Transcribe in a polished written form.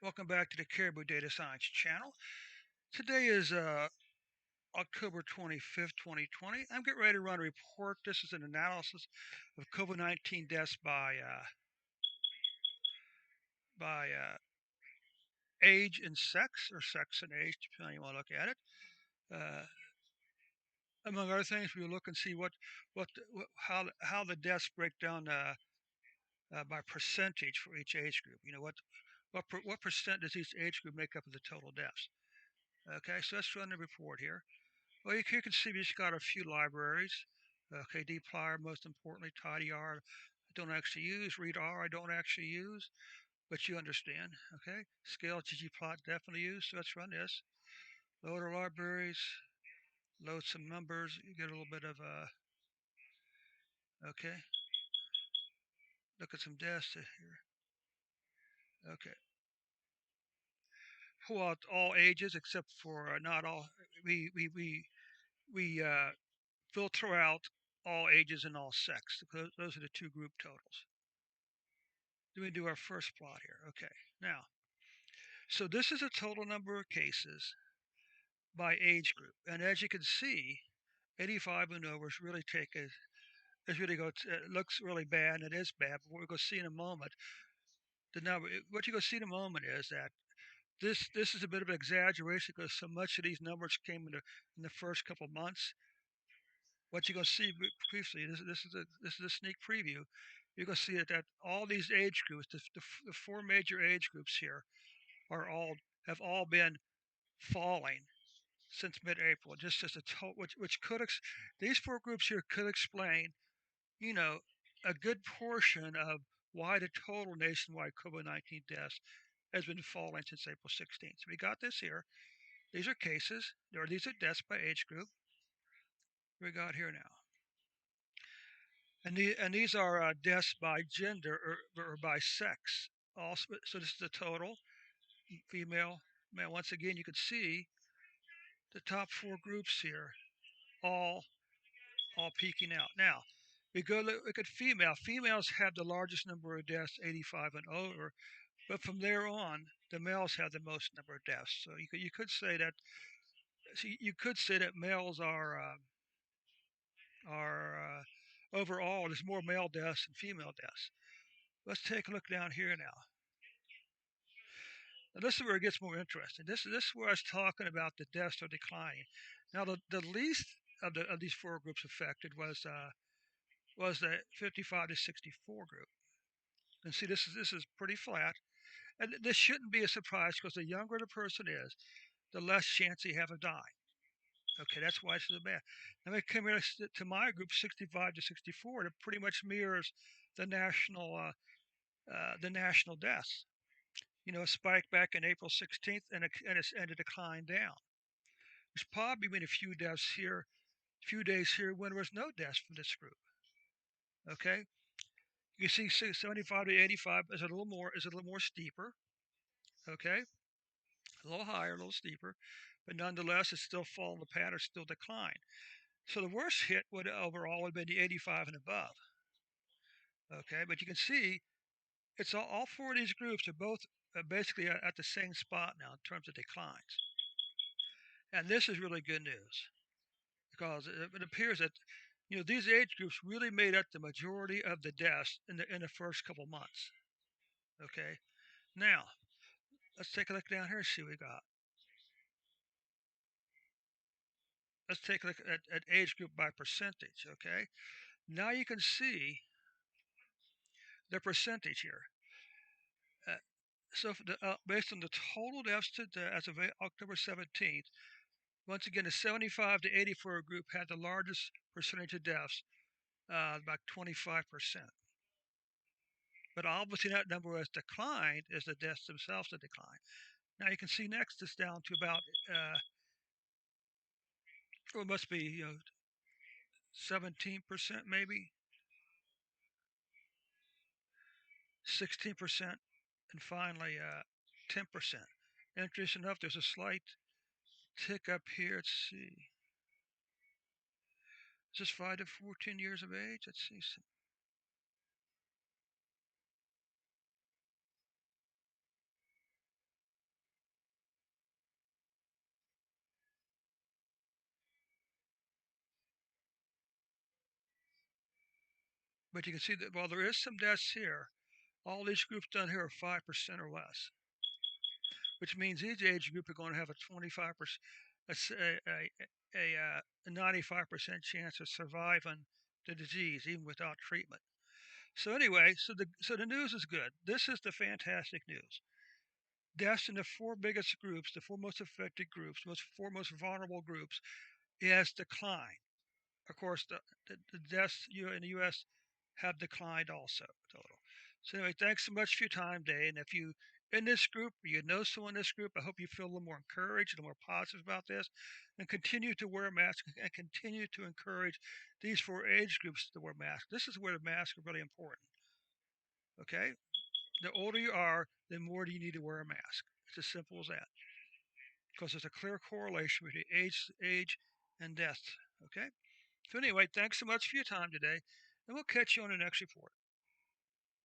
Welcome back to the Caribou Data Science channel. Today is October 25th, 2020. I'm getting ready to run a report. This is an analysis of COVID-19 deaths by age and sex, or sex and age, depending on how you want to look at it. Uh, Among other things, we will look and see how the deaths break down by percentage for each age group. You know what percent does each age group make up of the total deaths? Okay, so let's run the report here. Well, you can see we just got a few libraries. Okay, dplyr, most importantly, tidyr, I don't actually use. readr, I don't actually use, but you understand. Okay, scale, ggplot, definitely use. So let's run this. Load our libraries, load some numbers. You get a little bit of okay, look at some deaths here. Okay, pull out all ages except for not all. We we we we filter out all ages and all sex. Those are the two group totals. Then we do our first plot here. Okay, now, so this is a total number of cases by age group. And as you can see, 85 and over is really is really it looks really bad, and it is bad. But what we're going to see in a moment, what you're going to see in a moment is that this is a bit of an exaggeration because so much of these numbers came in the first couple of months. What you're going to see briefly, this is a sneak preview. You're going to see that all these age groups, the four major age groups here, are all have all been falling since mid-April. Just as a total, which could these four groups here could explain, you know, a good portion of why the total nationwide COVID-19 deaths has been falling since April 16th. So we got this here. These are cases, or these are deaths by age group. We got here now, and these are deaths by gender or by sex. Also, so this is the total female, male. Once again, you can see the top four groups here all all peaking out. Now, look at female. Females have the largest number of deaths, 85 and over, but from there on, the males have the most number of deaths. So you could say that males are overall there's more male deaths than female deaths. Let's take a look down here now. Now this is where it gets more interesting. This is where I was talking about the deaths are declining. Now the least of these four groups affected was the 55 to 64 group. And see, this is pretty flat, and this shouldn't be a surprise because the younger the person is, the less chance they have of dying. Okay, that's why it's so bad. Now we come here to my group, 65 to 64. It pretty much mirrors the national deaths. You know, a spike back in April 16th and a decline down. There's probably been a few days here when there was no deaths from this group. Okay, you see 75 to 85 is a little more steeper. Okay, a little higher, a little steeper, but nonetheless, it's still following the pattern, still decline. So the worst hit would overall have been the 85 and above. Okay, but you can see it's all four of these groups are both basically at the same spot now in terms of declines. And this is really good news because it appears that these age groups really made up the majority of the deaths in the first couple months. Okay, now let's take a look down here and see what we got. Let's take a look at age group by percentage. Okay, now you can see the percentage here. Uh, based on the total deaths as of October 17th, once again, the 75 to 84 group had the largest percentage of deaths, about 25%. But obviously, that number has declined as the deaths themselves have declined. Now you can see next it's down to about, it must be 17% maybe, 16%, and finally 10%. Interesting enough, there's a slight tick up here. Let's see. Just 5 to 14 years of age. Let's see. But you can see that while there is some deaths here, all these groups down here are 5% or less, which means each age group are going to have a 25%, a 95% chance of surviving the disease even without treatment. So anyway, so the news is good. This is the fantastic news. Deaths in the four biggest groups, the four most affected groups, four most vulnerable groups, has declined. Of course, the deaths in the U.S. have declined also total. So anyway, thanks so much for your time, Dave. And if you in this group or you know someone in this group, I hope you feel a little more encouraged, a little more positive about this, and continue to wear masks and continue to encourage these four age groups to wear masks. This is where the masks are really important. Okay, the older you are, the more do you need to wear a mask. It's as simple as that because there's a clear correlation between age, and death. Okay. So anyway, thanks so much for your time today, and we'll catch you on the next report.